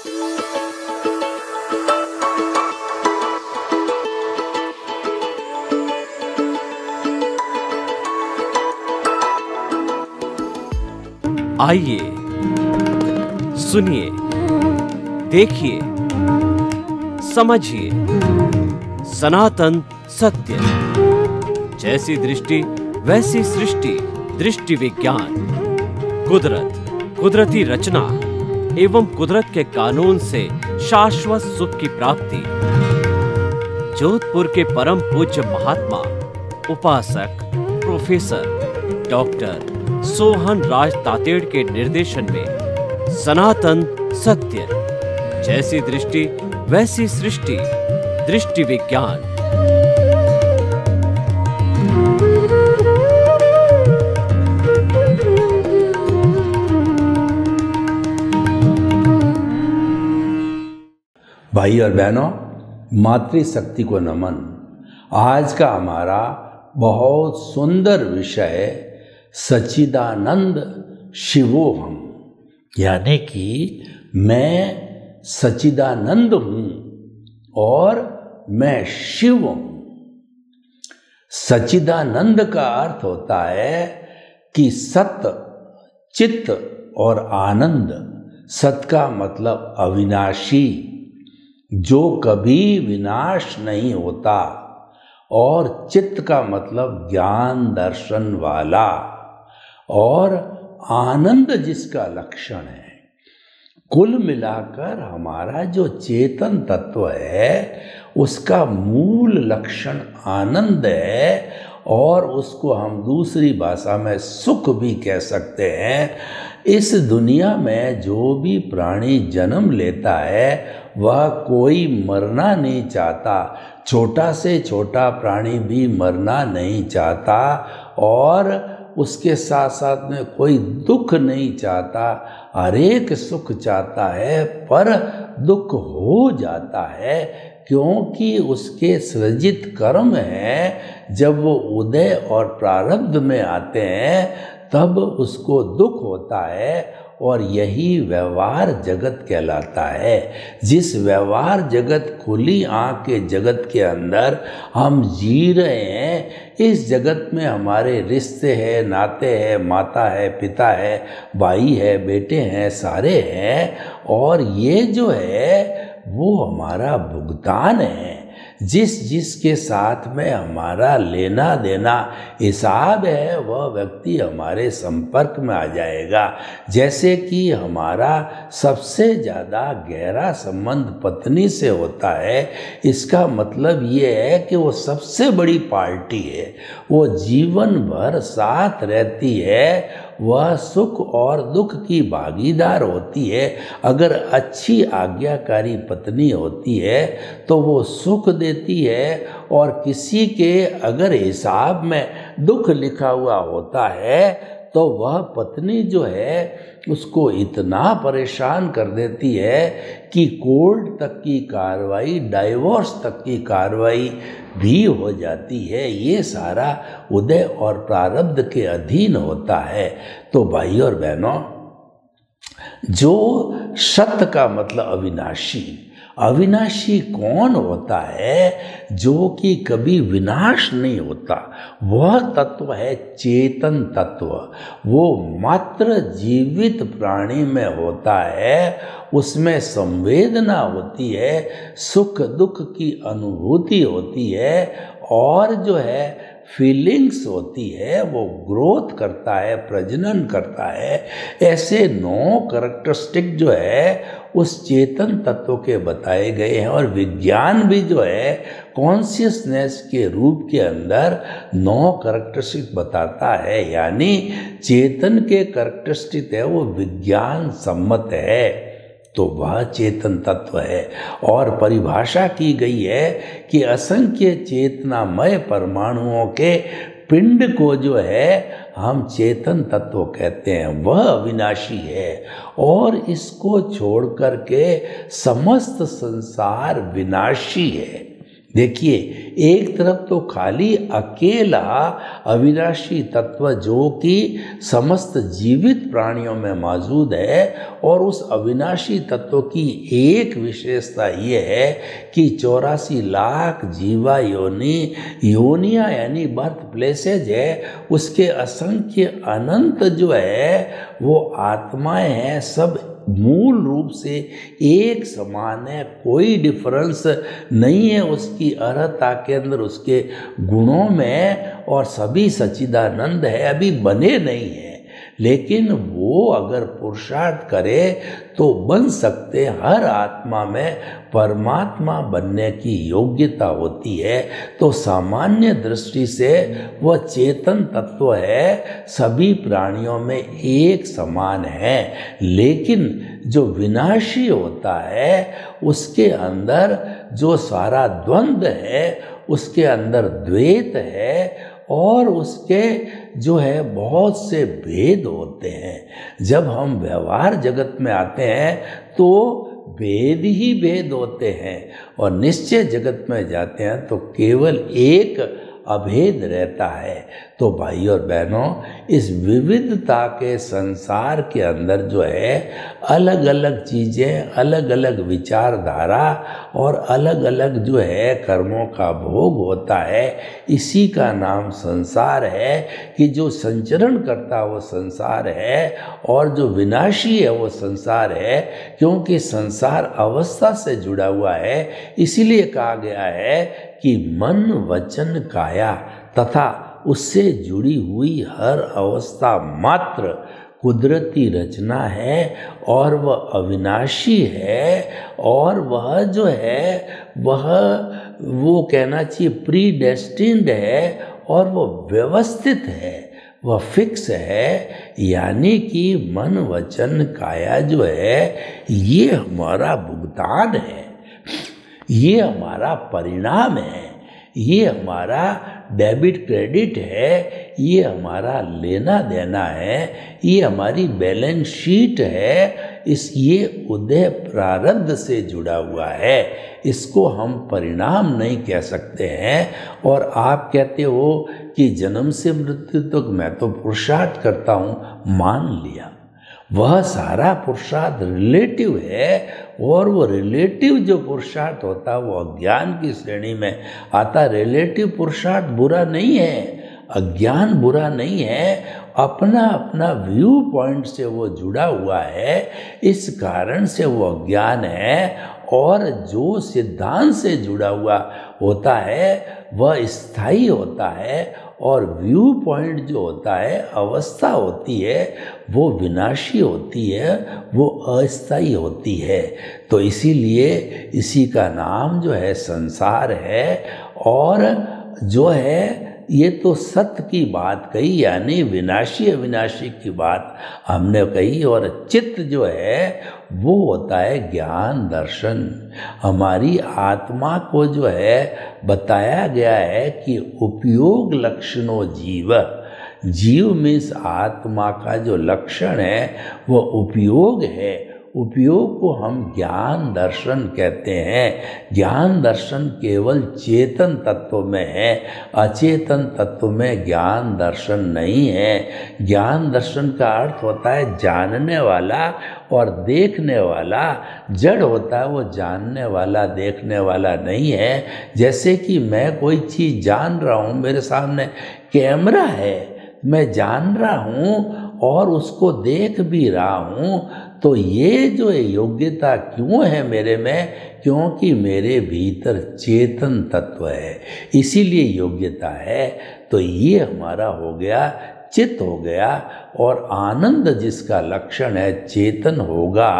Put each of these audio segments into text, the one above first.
आइए, सुनिए, देखिए, समझिए सनातन सत्य। जैसी दृष्टि वैसी सृष्टि, दृष्टि विज्ञान। कुदरत, कुदरती रचना एवं कुदरत के कानून से शाश्वत सुख की प्राप्ति। जोधपुर के परम पूज्य महात्मा उपासक प्रोफेसर डॉक्टर सोहन राज तातेड़ के निर्देशन में सनातन सत्य। जैसी दृष्टि वैसी सृष्टि, दृष्टि विज्ञान। भाई और बहनों, मातृशक्ति को नमन। आज का हमारा बहुत सुंदर विषय सच्चिदानंद शिवोहम, यानी कि मैं सच्चिदानंद हूं और मैं शिव हूं। सच्चिदानंद का अर्थ होता है कि सत, चित्त और आनंद। सत का मतलब अविनाशी, जो कभी विनाश नहीं होता, और चित्त का मतलब ज्ञान दर्शन वाला, और आनंद जिसका लक्षण है। कुल मिलाकर हमारा जो चेतन तत्व है उसका मूल लक्षण आनंद है, और उसको हम दूसरी भाषा में सुख भी कह सकते हैं। इस दुनिया में जो भी प्राणी जन्म लेता है वह कोई मरना नहीं चाहता। छोटा से छोटा प्राणी भी मरना नहीं चाहता, और उसके साथ साथ में कोई दुख नहीं चाहता। हर एक सुख चाहता है पर दुख हो जाता है, क्योंकि उसके सृजित कर्म हैं। जब वो उदय और प्रारब्ध में आते हैं तब उसको दुख होता है, और यही व्यवहार जगत कहलाता है। जिस व्यवहार जगत, खुली आँख के जगत के अंदर हम जी रहे हैं, इस जगत में हमारे रिश्ते हैं, नाते हैं, माता है, पिता है, भाई है, बेटे हैं, सारे हैं, और ये जो है वो हमारा भुगतान है। जिसके साथ में हमारा लेना देना हिसाब है वह व्यक्ति हमारे संपर्क में आ जाएगा। जैसे कि हमारा सबसे ज़्यादा गहरा संबंध पत्नी से होता है, इसका मतलब ये है कि वो सबसे बड़ी पार्टी है, वो जीवन भर साथ रहती है, वह सुख और दुख की भागीदार होती है। अगर अच्छी आज्ञाकारी पत्नी होती है तो वो सुख देती है, और किसी के अगर हिसाब में दुख लिखा हुआ होता है तो वह पत्नी जो है उसको इतना परेशान कर देती है कि कोर्ट तक की कार्रवाई, डाइवोर्स तक की कार्रवाई भी हो जाती है। ये सारा उदय और प्रारब्ध के अधीन होता है। तो भाई और बहनों, जो सत्य का मतलब अविनाशी, अविनाशी कौन होता है? जो कि कभी विनाश नहीं होता, वह तत्व है चेतन तत्व। वो मात्र जीवित प्राणी में होता है, उसमें संवेदना होती है, सुख दुख की अनुभूति होती है, और जो है फीलिंग्स होती है, वो ग्रोथ करता है, प्रजनन करता है। ऐसे 9 कैरेक्टरिस्टिक जो है उस चेतन तत्व के बताए गए हैं, और विज्ञान भी जो है कॉन्शियसनेस के रूप के अंदर 9 कैरेक्टरिस्टिक बताता है। यानी चेतन के कैरेक्टरिस्टिक है वो विज्ञान सम्मत है, तो वह चेतन तत्व है। और परिभाषा की गई है कि असंख्य चेतनामय परमाणुओं के पिंड को जो है हम चेतन तत्व कहते हैं, वह अविनाशी है। और इसको छोड़ कर के समस्त संसार विनाशी है। देखिए, एक तरफ तो खाली अकेला अविनाशी तत्व जो कि समस्त जीवित प्राणियों में मौजूद है, और उस अविनाशी तत्व की एक विशेषता ये है कि 84 लाख जीवा योनियाँ यानी बर्थ प्लेसेज है, उसके असंख्य अनंत जो है वो आत्माएं हैं, सब मूल रूप से एक समान है, कोई डिफरेंस नहीं है उसकी अर्हता के अंदर, उसके गुणों में, और सभी सच्चिदानंद है, अभी बने नहीं है। लेकिन वो अगर पुरुषार्थ करे तो बन सकते, हर आत्मा में परमात्मा बनने की योग्यता होती है। तो सामान्य दृष्टि से वह चेतन तत्व है, सभी प्राणियों में एक समान है। लेकिन जो विनाशी होता है उसके अंदर जो सारा द्वंद्व है, उसके अंदर द्वैत है, और उसके जो है बहुत से भेद होते हैं। जब हम व्यवहार जगत में आते हैं तो भेद ही भेद होते हैं, और निश्चय जगत में जाते हैं तो केवल एक अभेद रहता है। तो भाई और बहनों, इस विविधता के संसार के अंदर जो है अलग अलग चीज़ें, अलग अलग विचारधारा और अलग अलग जो है कर्मों का भोग होता है। इसी का नाम संसार है कि जो संचरण करता वो संसार है, और जो विनाशी है वो संसार है, क्योंकि संसार अवस्था से जुड़ा हुआ है। इसीलिए कहा गया है कि मन वचन काया तथा उससे जुड़ी हुई हर अवस्था मात्र कुदरती रचना है, और वह अविनाशी है, और वह जो है वो कहना चाहिए प्री डेस्टिन्ड है, और वह व्यवस्थित है, वह फिक्स है। यानी कि मन वचन काया जो है ये हमारा भुगतान है, ये हमारा परिणाम है, ये हमारा डेबिट क्रेडिट है, ये हमारा लेना देना है, ये हमारी बैलेंस शीट है। ये उदय प्रारब्ध से जुड़ा हुआ है, इसको हम परिणाम नहीं कह सकते हैं। और आप कहते हो कि जन्म से मृत्यु तक मैं तो पुरुषार्थ करता हूँ, मान लिया, वह सारा पुरुषार्थ रिलेटिव है, और वो रिलेटिव जो पुरुषार्थ होता है वो अज्ञान की श्रेणी में आता। रिलेटिव पुरुषार्थ बुरा नहीं है, अज्ञान बुरा नहीं है, अपना अपना व्यू पॉइंट से वो जुड़ा हुआ है, इस कारण से वो अज्ञान है। और जो सिद्धांत से जुड़ा हुआ होता है वह स्थायी होता है, और व्यू पॉइंट जो होता है, अवस्था होती है, वो विनाशी होती है, वो अस्थायी होती है। तो इसीलिए इसी का नाम जो है संसार है। और जो है ये तो सत्य की बात कही, यानी विनाशी अविनाशी की बात हमने कही। और चित्त जो है वो होता है ज्ञान दर्शन। हमारी आत्मा को जो है बताया गया है कि उपयोग लक्षणों जीव, जीव मीन्स आत्मा का जो लक्षण है वो उपयोग है। उपयोग को हम ज्ञान दर्शन कहते हैं। ज्ञान दर्शन केवल चेतन तत्व में है, अचेतन तत्व में ज्ञान दर्शन नहीं है। ज्ञान दर्शन का अर्थ होता है जानने वाला और देखने वाला। जड़ होता है, वो जानने वाला देखने वाला नहीं है। जैसे कि मैं कोई चीज़ जान रहा हूँ, मेरे सामने कैमरा है, मैं जान रहा हूँ और उसको देख भी रहा हूँ, तो ये जो योग्यता क्यों है मेरे में? क्योंकि मेरे भीतर चेतन तत्व है, इसीलिए योग्यता है। तो ये हमारा हो गया, चित्त हो गया। और आनंद जिसका लक्षण है चेतन होगा,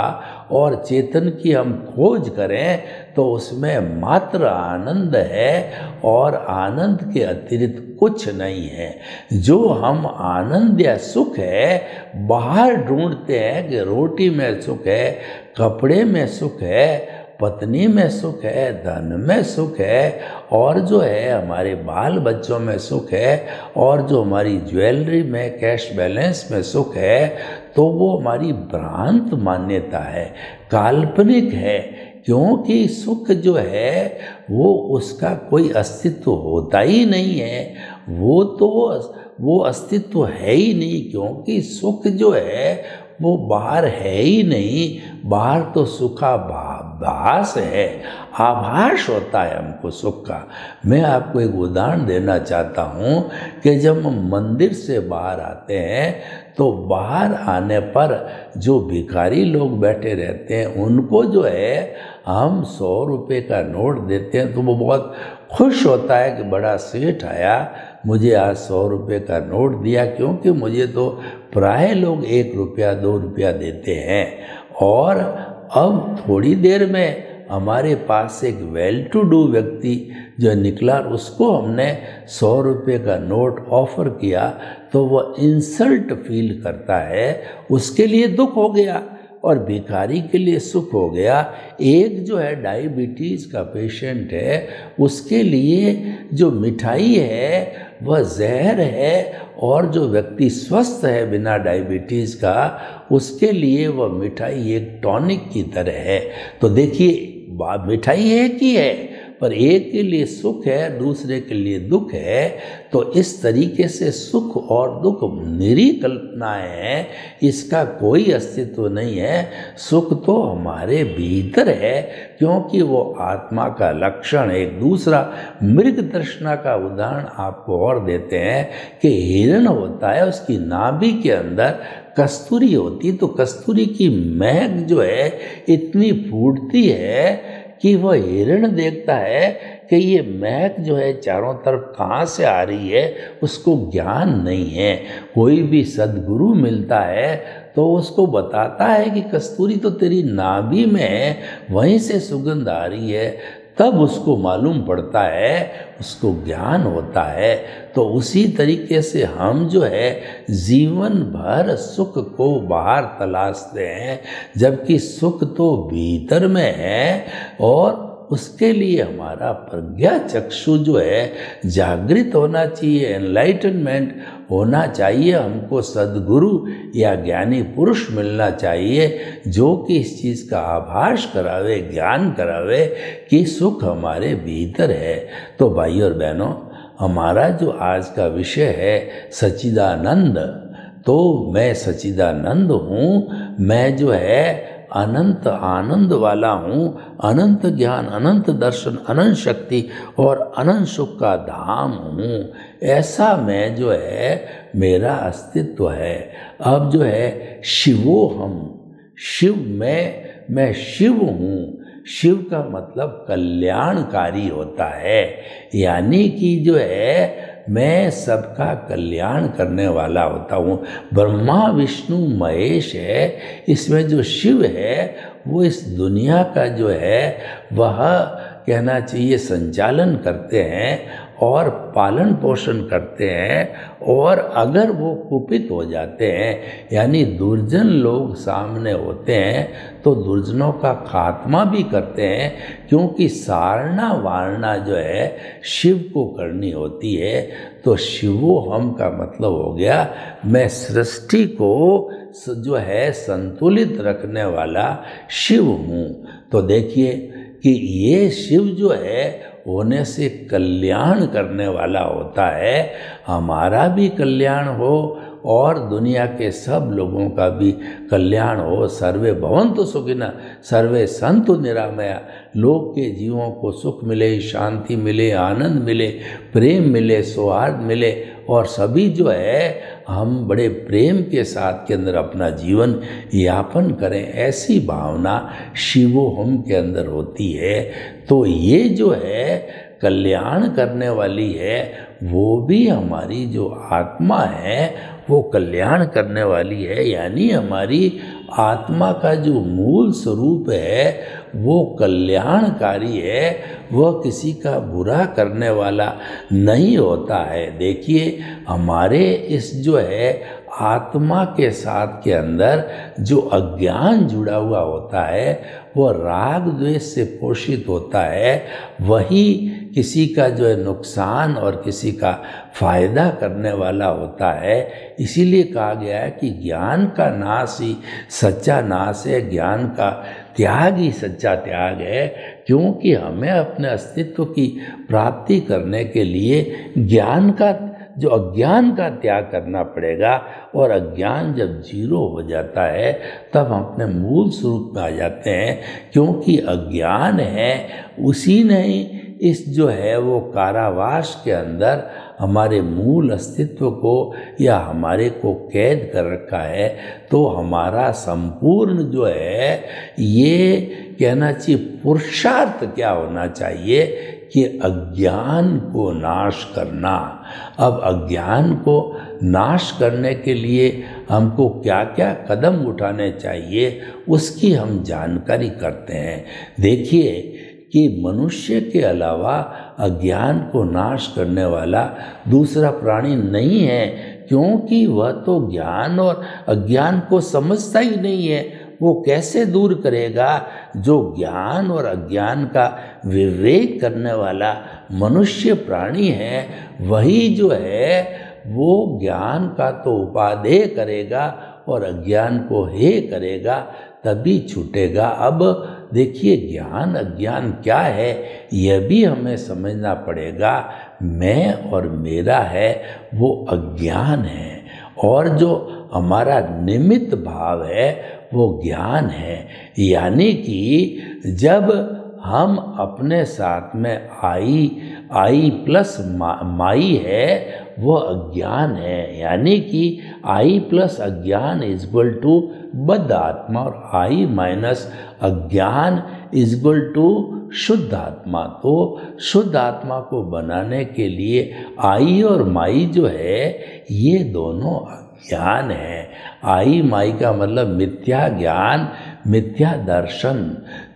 और चेतन की हम खोज करें तो उसमें मात्र आनंद है, और आनंद के अतिरिक्त कुछ नहीं है। जो हम आनंद या सुख है बाहर ढूंढते हैं कि रोटी में सुख है, कपड़े में सुख है, पत्नी में सुख है, धन में सुख है, और जो है हमारे बाल बच्चों में सुख है, और जो हमारी ज्वेलरी में, कैश बैलेंस में सुख है, तो वो हमारी भ्रांत मान्यता है, काल्पनिक है। क्योंकि सुख जो है वो उसका कोई अस्तित्व होता ही नहीं है, वो अस्तित्व है ही नहीं, क्योंकि सुख जो है वो बाहर है ही नहीं। बाहर तो सुखाभास है, आभास होता है हमको सुख का। मैं आपको एक उदाहरण देना चाहता हूँ कि जब हम मंदिर से बाहर आते हैं तो बाहर आने पर जो भिखारी लोग बैठे रहते हैं उनको जो है हम 100 रुपये का नोट देते हैं तो वो बहुत खुश होता है कि बड़ा सेठ आया, मुझे आज 100 रुपये का नोट दिया, क्योंकि मुझे तो प्राय लोग 1 रुपया 2 रुपया देते हैं। और अब थोड़ी देर में हमारे पास एक वेल टू डू व्यक्ति जो निकला, उसको हमने 100 रुपये का नोट ऑफर किया तो वह इंसल्ट फील करता है, उसके लिए दुख हो गया और भिखारी के लिए सुख हो गया। एक जो है डायबिटीज़ का पेशेंट है, उसके लिए जो मिठाई है वह जहर है, और जो व्यक्ति स्वस्थ है बिना डायबिटीज़ का, उसके लिए वह मिठाई एक टॉनिक की तरह है। तो देखिए मिठाई एक ही है, पर एक के लिए सुख है, दूसरे के लिए दुख है। तो इस तरीके से सुख और दुख निरी कल्पनाएं हैं, इसका कोई अस्तित्व नहीं है। सुख तो हमारे भीतर है, क्योंकि वो आत्मा का लक्षण। एक दूसरा मृग तृष्णा का उदाहरण आपको और देते हैं कि हिरण होता है, उसकी नाभि के अंदर कस्तूरी होती, तो कस्तूरी की महक जो है इतनी फूटती है कि वह हिरण देखता है कि ये महक जो है चारों तरफ कहाँ से आ रही है, उसको ज्ञान नहीं है। कोई भी सद्गुरु मिलता है तो उसको बताता है कि कस्तूरी तो तेरी नाभि में है, वहीं से सुगंध आ रही है, तब उसको मालूम पड़ता है, उसको ज्ञान होता है। तो उसी तरीके से हम जो है जीवन भर सुख को बाहर तलाशते हैं, जबकि सुख तो भीतर में है। और उसके लिए हमारा प्रज्ञा चक्षु जो है जागृत होना चाहिए, एनलाइटनमेंट होना चाहिए। हमको सद्गुरु या ज्ञानी पुरुष मिलना चाहिए जो कि इस चीज़ का आभास करावे, ज्ञान करावे कि सुख हमारे भीतर है। तो भाई और बहनों, हमारा जो आज का विषय है सच्चिदानंद, तो मैं सच्चिदानंद हूँ, मैं जो है अनंत आनंद वाला हूँ, अनंत ज्ञान, अनंत दर्शन, अनंत शक्ति और अनंत सुख का धाम हूँ। ऐसा मैं जो है मेरा अस्तित्व है। अब जो है शिवो हम, शिव मैं शिव हूँ। शिव का मतलब कल्याणकारी होता है, यानी कि जो है मैं सबका कल्याण करने वाला होता हूँ। ब्रह्मा विष्णु महेश है, इसमें जो शिव है वो इस दुनिया का जो है वह कहना चाहिए संचालन करते हैं और पालन पोषण करते हैं। और अगर वो कुपित हो जाते हैं, यानी दुर्जन लोग सामने होते हैं, तो दुर्जनों का खात्मा भी करते हैं, क्योंकि सारना वारना जो है शिव को करनी होती है। तो शिवो हम का मतलब हो गया मैं सृष्टि को जो है संतुलित रखने वाला शिव हूँ। तो देखिए कि ये शिव जो है होने से कल्याण करने वाला होता है, हमारा भी कल्याण हो और दुनिया के सब लोगों का भी कल्याण हो। सर्वे भवन्तु सुखिनः सर्वे सन्तु निरामया। लोग के जीवों को सुख मिले, शांति मिले, आनंद मिले, प्रेम मिले, सौहार्द मिले, और सभी जो है हम बड़े प्रेम के साथ के अंदर अपना जीवन यापन करें, ऐसी भावना शिवोहम के अंदर होती है। तो ये जो है कल्याण करने वाली है, वो भी हमारी जो आत्मा है वो कल्याण करने वाली है, यानी हमारी आत्मा का जो मूल स्वरूप है वो कल्याणकारी है, वह किसी का बुरा करने वाला नहीं होता है। देखिए हमारे इस जो है आत्मा के साथ के अंदर जो अज्ञान जुड़ा हुआ होता है वो राग द्वेष से पोषित होता है, वही किसी का जो है नुकसान और किसी का फायदा करने वाला होता है। इसीलिए कहा गया है कि ज्ञान का नाश ही सच्चा नाश है, ज्ञान का त्याग ही सच्चा त्याग है, क्योंकि हमें अपने अस्तित्व की प्राप्ति करने के लिए ज्ञान का, जो अज्ञान का त्याग करना पड़ेगा। और अज्ञान जब जीरो हो जाता है तब हम अपने मूल स्वरूप में आ जाते हैं, क्योंकि अज्ञान है उसी ने इस जो है वो कारावास के अंदर हमारे मूल अस्तित्व को या हमारे को कैद कर रखा है। तो हमारा संपूर्ण जो है ये कहना चाहिए पुरुषार्थ क्या होना चाहिए कि अज्ञान को नाश करना। अब अज्ञान को नाश करने के लिए हमको क्या क्या कदम उठाने चाहिए उसकी हम जानकारी करते हैं। देखिए कि मनुष्य के अलावा अज्ञान को नाश करने वाला दूसरा प्राणी नहीं है, क्योंकि वह तो ज्ञान और अज्ञान को समझता ही नहीं है। वो कैसे दूर करेगा? जो ज्ञान और अज्ञान का विवेक करने वाला मनुष्य प्राणी है, वही जो है वो ज्ञान का तो उपादेय करेगा और अज्ञान को हे करेगा, तभी छूटेगा। अब देखिए ज्ञान अज्ञान क्या है यह भी हमें समझना पड़ेगा। मैं और मेरा है वो अज्ञान है, और जो हमारा निमित्त भाव है वो ज्ञान है। यानी कि जब हम अपने साथ में आई प्लस माई है वो अज्ञान है, यानी कि आई प्लस अज्ञान इज इक्वल टू बद्ध आत्मा और आई माइनस अज्ञान इज इक्वल टू शुद्ध आत्मा। तो शुद्ध आत्मा को बनाने के लिए आई और माई जो है ये दोनों अज्ञान है। आई माई का मतलब मिथ्या ज्ञान, मिथ्या दर्शन।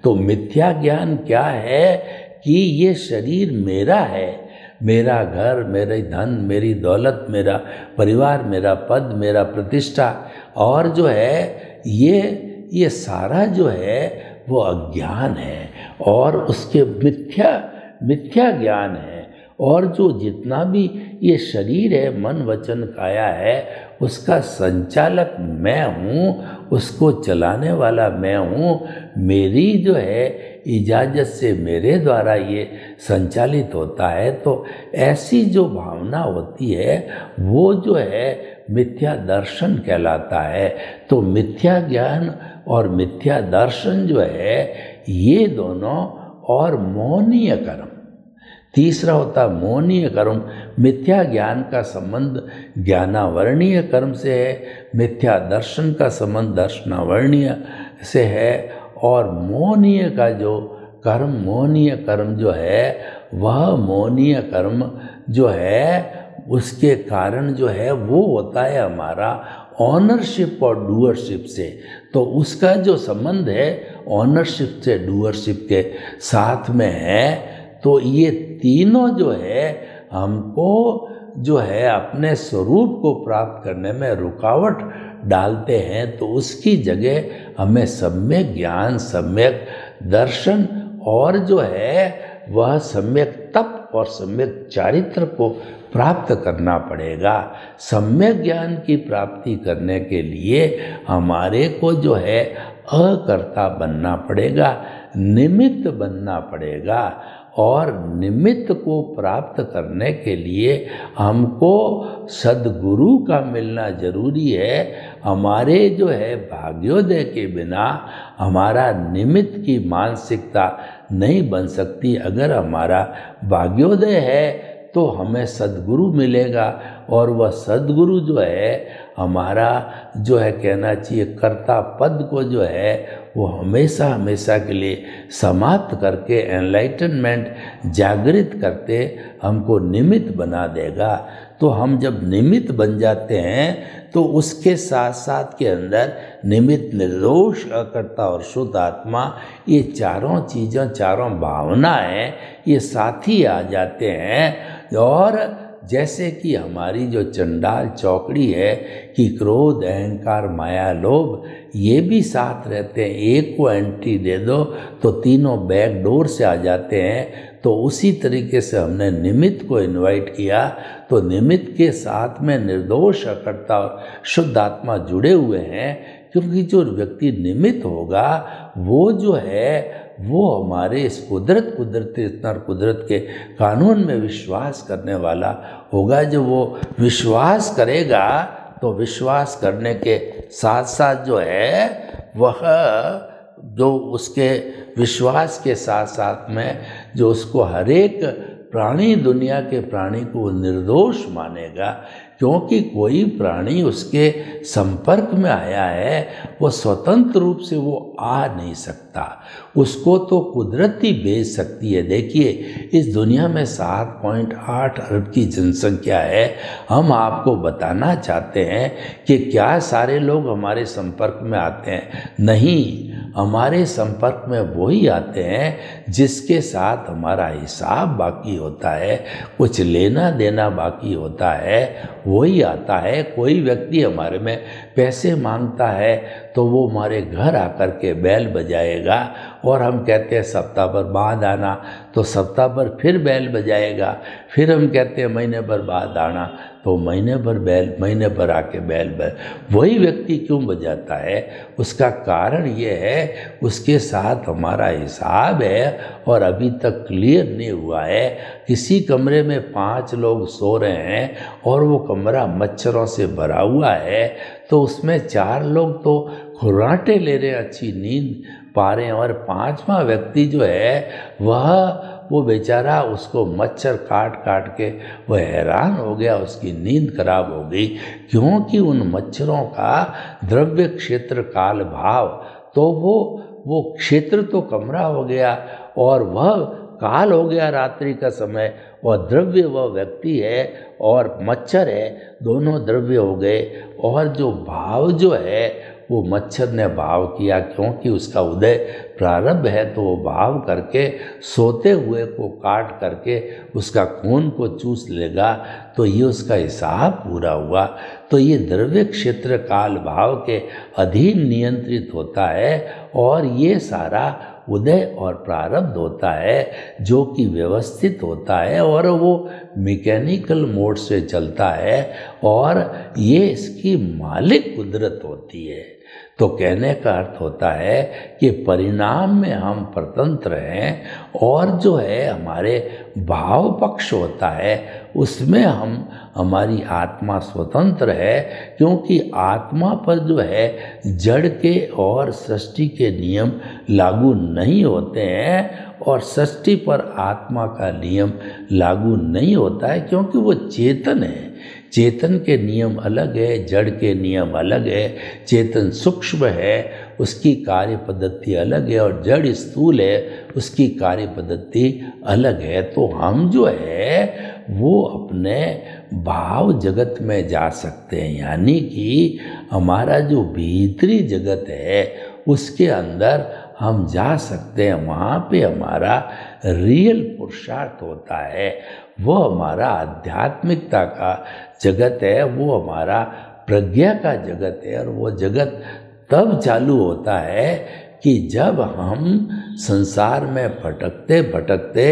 तो मिथ्या ज्ञान क्या है कि ये शरीर मेरा है, मेरा घर, मेरे धन, मेरी दौलत, मेरा परिवार, मेरा पद, मेरा प्रतिष्ठा, और जो है ये सारा जो है वो अज्ञान है और उसके मिथ्या ज्ञान है। और जो जितना भी ये शरीर है, मन वचन काया है, उसका संचालक मैं हूँ, उसको चलाने वाला मैं हूँ। मेरी जो है इजाज़त से मेरे द्वारा ये संचालित होता है। तो ऐसी जो भावना होती है वो जो है मिथ्या दर्शन कहलाता है। तो मिथ्या ज्ञान और मिथ्या दर्शन जो है ये दोनों, और मोहनीय कर्म तीसरा होता है मोहनीय कर्म। मिथ्या ज्ञान का संबंध ज्ञानावर्णीय कर्म से है, मिथ्या दर्शन का संबंध दर्शनावर्णीय से है, और मोहनीय का जो कर्म, मोहनीय कर्म जो है वह मोहनीय कर्म जो है उसके कारण जो है वो होता है हमारा ऑनरशिप और डूअरशिप से। तो उसका जो संबंध है ऑनरशिप से डूअरशिप के साथ में है। तो ये तीनों जो है हमको जो है अपने स्वरूप को प्राप्त करने में रुकावट डालते हैं। तो उसकी जगह हमें सम्यक ज्ञान, सम्यक दर्शन और जो है वह सम्यक तप और सम्यक चारित्र को प्राप्त करना पड़ेगा। सम्यक ज्ञान की प्राप्ति करने के लिए हमारे को जो है अकर्ता बनना पड़ेगा, निमित्त बनना पड़ेगा। और निमित्त को प्राप्त करने के लिए हमको सद्गुरु का मिलना जरूरी है। हमारे जो है भाग्योदय के बिना हमारा निमित्त की मानसिकता नहीं बन सकती। अगर हमारा भाग्योदय है तो हमें सद्गुरु मिलेगा, और वह सद्गुरु जो है हमारा जो है कहना चाहिए कर्ता पद को जो है वो हमेशा हमेशा के लिए समाप्त करके एनलाइटनमेंट जागृत करते हमको निमित्त बना देगा। तो हम जब निमित्त बन जाते हैं तो उसके साथ साथ के अंदर निमित्त, निर्दोष, अकर्ता और शुद्ध आत्मा, ये चारों चीज़ें, चारों भावनाएं ये साथ ही आ जाते हैं। और जैसे कि हमारी जो चंडाल चौकड़ी है कि क्रोध, अहंकार, माया, लोभ ये भी साथ रहते हैं। एक को एंट्री दे दो तो तीनों बैक डोर से आ जाते हैं। तो उसी तरीके से हमने निमित्त को इनवाइट किया, तो निमित्त के साथ में निर्दोष, अकर्ता और शुद्ध आत्मा जुड़े हुए हैं, क्योंकि जो व्यक्ति निमित्त होगा वो जो है वो हमारे इस कुदरत के कानून में विश्वास करने वाला होगा। जब वो विश्वास करेगा तो विश्वास करने के साथ साथ जो है वह जो उसके विश्वास के साथ साथ में जो उसको हर एक प्राणी, दुनिया के प्राणी को निर्दोष मानेगा, क्योंकि कोई प्राणी उसके संपर्क में आया है वो स्वतंत्र रूप से वो आ नहीं सकता, उसको तो कुदरत ही भेज सकती है। देखिए इस दुनिया में 7.8 अरब की जनसंख्या है। हम आपको बताना चाहते हैं कि क्या सारे लोग हमारे संपर्क में आते हैं? नहीं, हमारे संपर्क में वही आते हैं जिसके साथ हमारा हिसाब बाकी होता है, कुछ लेना देना बाकी होता है, वही आता है। कोई व्यक्ति हमारे में पैसे मांगता है तो वो हमारे घर आकर के बैल बजाएगा और हम कहते हैं सप्ताह भर बाद आना, तो सप्ताह भर फिर बैल बजाएगा। फिर हम कहते हैं महीने भर बाद आना, तो महीने भर आके बैल वही व्यक्ति क्यों बजाता है? उसका कारण ये है उसके साथ हमारा हिसाब है और अभी तक क्लियर नहीं हुआ है। किसी कमरे में 5 लोग सो रहे हैं और वो कमरा मच्छरों से भरा हुआ है, तो उसमें 4 लोग तो खुराटे ले रहे हैं, अच्छी नींद पा रहे हैं, और 5वां व्यक्ति जो है वो बेचारा, उसको मच्छर काट काट के वह हैरान हो गया, उसकी नींद खराब हो गई, क्योंकि उन मच्छरों का द्रव्य क्षेत्र काल भाव, तो वो क्षेत्र तो कमरा हो गया और वह काल हो गया रात्रि का समय, और द्रव्य वह व्यक्ति है और मच्छर है, दोनों द्रव्य हो गए। और जो भाव जो है वो मच्छर ने भाव किया, क्योंकि उसका उदय प्रारंभ है, तो वो भाव करके सोते हुए को काट करके उसका खून को चूस लेगा, तो ये उसका हिसाब पूरा हुआ। तो ये द्रव्य क्षेत्र काल भाव के अधीन नियंत्रित होता है और ये सारा उदय और प्रारब्ध होता है जो कि व्यवस्थित होता है और वो मैकेनिकल मोड से चलता है और ये इसकी मालिक कुदरत होती है। तो कहने का अर्थ होता है कि परिणाम में हम स्वतंत्र हैं और जो है हमारे भाव पक्ष होता है उसमें हमारी आत्मा स्वतंत्र है, क्योंकि आत्मा पर जो है जड़ के और सृष्टि के नियम लागू नहीं होते हैं और सृष्टि पर आत्मा का नियम लागू नहीं होता है, क्योंकि वो चेतन है। चेतन के नियम अलग है, जड़ के नियम अलग है। चेतन सूक्ष्म है, उसकी कार्य पद्धति अलग है, और जड़ स्थूल है, उसकी कार्य पद्धति अलग है। तो हम जो है वो अपने भाव जगत में जा सकते हैं, यानी कि हमारा जो भीतरी जगत है उसके अंदर हम जा सकते हैं। वहाँ पे हमारा रियल पुरुषार्थ होता है, वो हमारा आध्यात्मिकता का जगत है, वो हमारा प्रज्ञा का जगत है। और वो जगत तब चालू होता है कि जब हम संसार में भटकते भटकते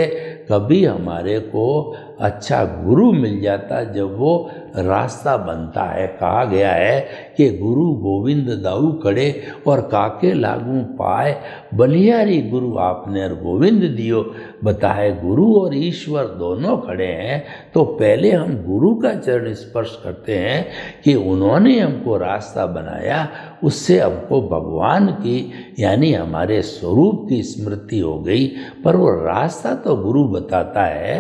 कभी हमारे को अच्छा गुरु मिल जाता, जब वो रास्ता बनता है। कहा गया है कि गुरु गोविंद दाऊ खड़े और काके लागू पाए, बलिहारी गुरु आपने और गोविंद दियो बताए। गुरु और ईश्वर दोनों खड़े हैं, तो पहले हम गुरु का चरण स्पर्श करते हैं कि उन्होंने हमको रास्ता बनाया, उससे हमको भगवान की यानी हमारे स्वरूप की स्मृति हो गई। पर वो रास्ता तो गुरु बताता है,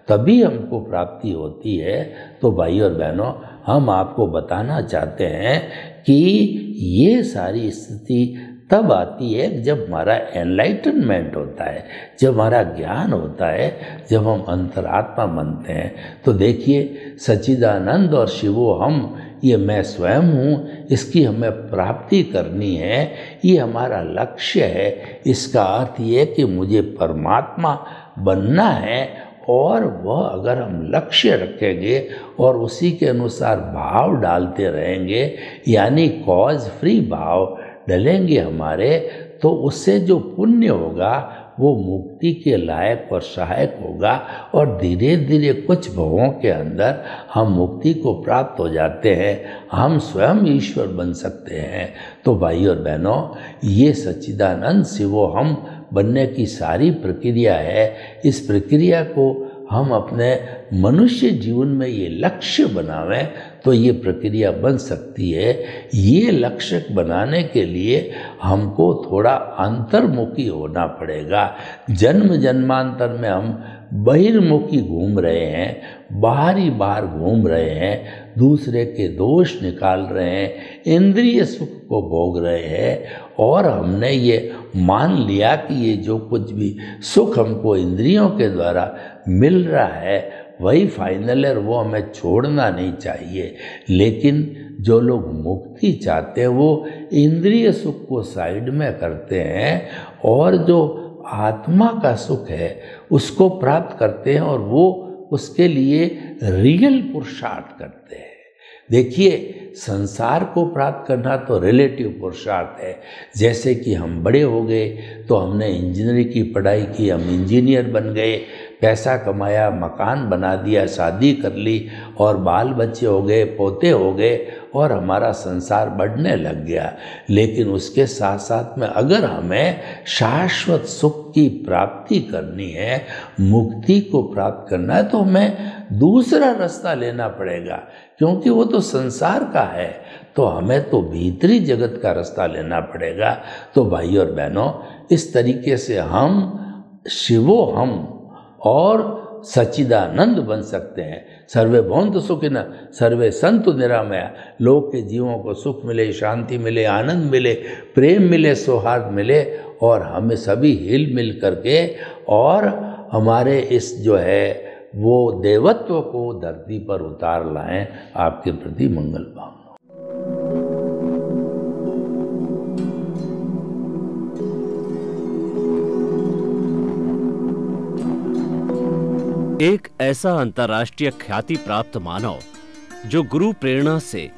तभी हमको प्राप्ति होती है। तो भाई और बहनों, हम आपको बताना चाहते हैं कि ये सारी स्थिति तब आती है जब हमारा एनलाइटनमेंट होता है, जब हमारा ज्ञान होता है, जब हम अंतरात्मा बनते हैं। तो देखिए, सच्चिदानंद और शिवो हम, ये मैं स्वयं हूँ, इसकी हमें प्राप्ति करनी है, ये हमारा लक्ष्य है। इसका अर्थ ये कि मुझे परमात्मा बनना है, और वह अगर हम लक्ष्य रखेंगे और उसी के अनुसार भाव डालते रहेंगे, यानी कॉज फ्री भाव डलेंगे हमारे, तो उससे जो पुण्य होगा वो मुक्ति के लायक और सहायक होगा और धीरे धीरे कुछ भवों के अंदर हम मुक्ति को प्राप्त हो जाते हैं, हम स्वयं ईश्वर बन सकते हैं। तो भाई और बहनों, ये सच्चिदानंद शिवो हम बनने की सारी प्रक्रिया है। इस प्रक्रिया को हम अपने मनुष्य जीवन में ये लक्ष्य बनावें तो ये प्रक्रिया बन सकती है। ये लक्ष्य बनाने के लिए हमको थोड़ा अंतर्मुखी होना पड़ेगा। जन्म जन्मांतर में हम बहिर्मुखी घूम रहे हैं, बाहर घूम रहे हैं, दूसरे के दोष निकाल रहे हैं, इंद्रिय सुख को भोग रहे हैं और हमने ये मान लिया कि ये जो कुछ भी सुख हमको इंद्रियों के द्वारा मिल रहा है वही फाइनल है और वो हमें छोड़ना नहीं चाहिए। लेकिन जो लोग मुक्ति चाहते हैं वो इंद्रिय सुख को साइड में करते हैं और जो आत्मा का सुख है उसको प्राप्त करते हैं और वो उसके लिए रियल पुरुषार्थ करते हैं। देखिए, संसार को प्राप्त करना तो रिलेटिव पुरुषार्थ है। जैसे कि हम बड़े हो गए तो हमने इंजीनियरिंग की पढ़ाई की, हम इंजीनियर बन गए, पैसा कमाया, मकान बना दिया, शादी कर ली और बाल बच्चे हो गए, पोते हो गए और हमारा संसार बढ़ने लग गया। लेकिन उसके साथ साथ में अगर हमें शाश्वत सुख की प्राप्ति करनी है, मुक्ति को प्राप्त करना है, तो हमें दूसरा रास्ता लेना पड़ेगा, क्योंकि वो तो संसार का है। तो हमें तो भीतरी जगत का रास्ता लेना पड़ेगा। तो भाई और बहनों, इस तरीके से हम शिवो हम और सच्चिदानंद बन सकते हैं। सर्वे भवन्तु सुखिनः सर्वे सन्तु निरामया। लोग के जीवों को सुख मिले, शांति मिले, आनंद मिले, प्रेम मिले, सौहार्द मिले और हमें सभी हिल मिल करके और हमारे इस जो है वो देवत्व को धरती पर उतार लाएं। आपके प्रति मंगल भावना। एक ऐसा अंतर्राष्ट्रीय ख्याति प्राप्त मानव जो गुरु प्रेरणा से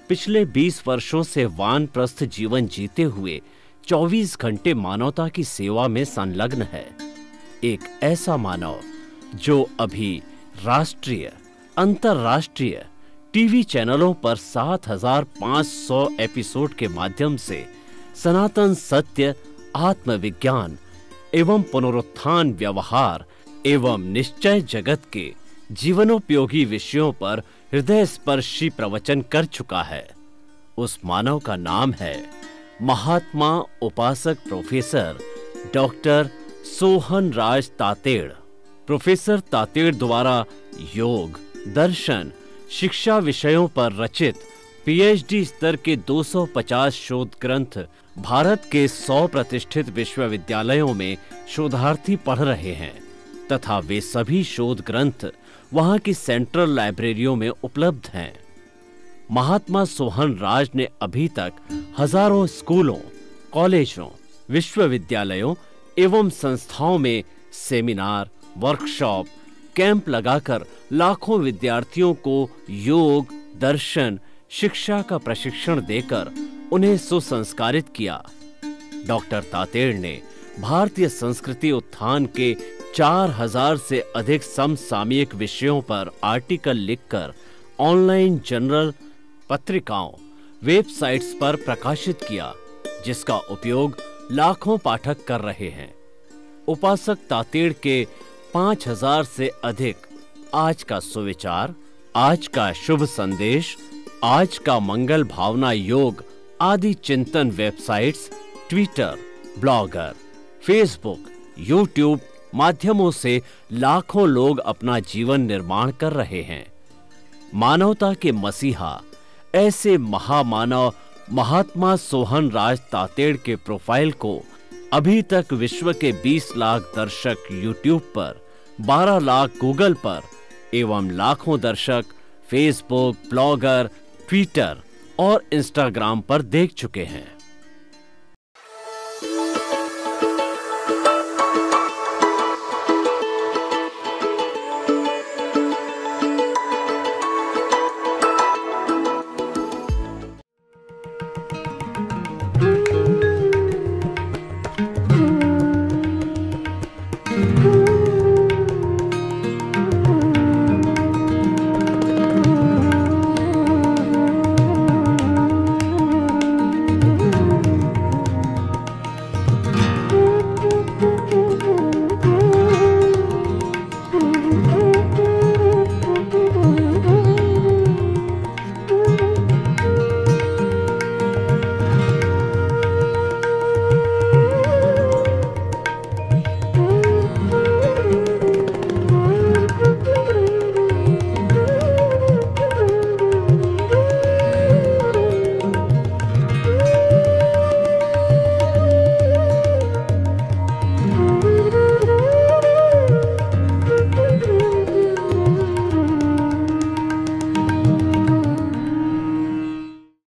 पिछले 20 वर्षों से वानप्रस्थ जीवन जीते हुए 24 घंटे मानवता की सेवा में संलग्न है। एक ऐसा मानव जो अभी राष्ट्रीय, अंतर्राष्ट्रीय टीवी चैनलों पर 7,500 एपिसोड के माध्यम से सनातन सत्य, आत्मविज्ञान एवं पुनरुत्थान, व्यवहार एवं निश्चय जगत के जीवनोपयोगी विषयों पर हृदय स्पर्शी प्रवचन कर चुका है। उस मानव का नाम है महात्मा उपासक प्रोफेसर डॉक्टर सोहन राज तातेड़। प्रोफेसर तातेड़ द्वारा योग, दर्शन, शिक्षा विषयों पर रचित पीएचडी स्तर के 250 शोध ग्रंथ भारत के 100 प्रतिष्ठित विश्वविद्यालयों में शोधार्थी पढ़ रहे हैं तथा वे सभी शोध ग्रंथ वहां की सेंट्रल लाइब्रेरियों में उपलब्ध हैं। महात्मा सोहन राज ने अभी तक हजारों स्कूलों, कॉलेजों, विश्वविद्यालयों एवं संस्थाओं में सेमिनार, वर्कशॉप, कैंप लगाकर लाखों विद्यार्थियों को योग, दर्शन, शिक्षा का प्रशिक्षण देकर उन्हें सुसंस्कारित किया। डॉक्टर तातेड़ ने भारतीय संस्कृति उत्थान के 4000 से अधिक समसामयिक विषयों पर आर्टिकल लिखकर ऑनलाइन जर्नल, पत्रिकाओं, वेबसाइट्स पर प्रकाशित किया, जिसका उपयोग लाखों पाठक कर रहे हैं। उपासक तातेड़ के 5000 से अधिक आज का सुविचार, आज का शुभ संदेश, आज का मंगल भावना योग आदि चिंतन websites, Twitter, blogger, Facebook, YouTube माध्यमों से लाखों लोग अपना जीवन निर्माण कर रहे हैं। मानवता के मसीहा ऐसे महामानव महात्मा सोहन राज तातेड़ के प्रोफाइल को अभी तक विश्व के 20 लाख दर्शक यूट्यूब पर, 12 लाख गूगल पर एवं लाखों दर्शक फेसबुक, ब्लॉगर, ट्विटर और इंस्टाग्राम पर देख चुके हैं। है।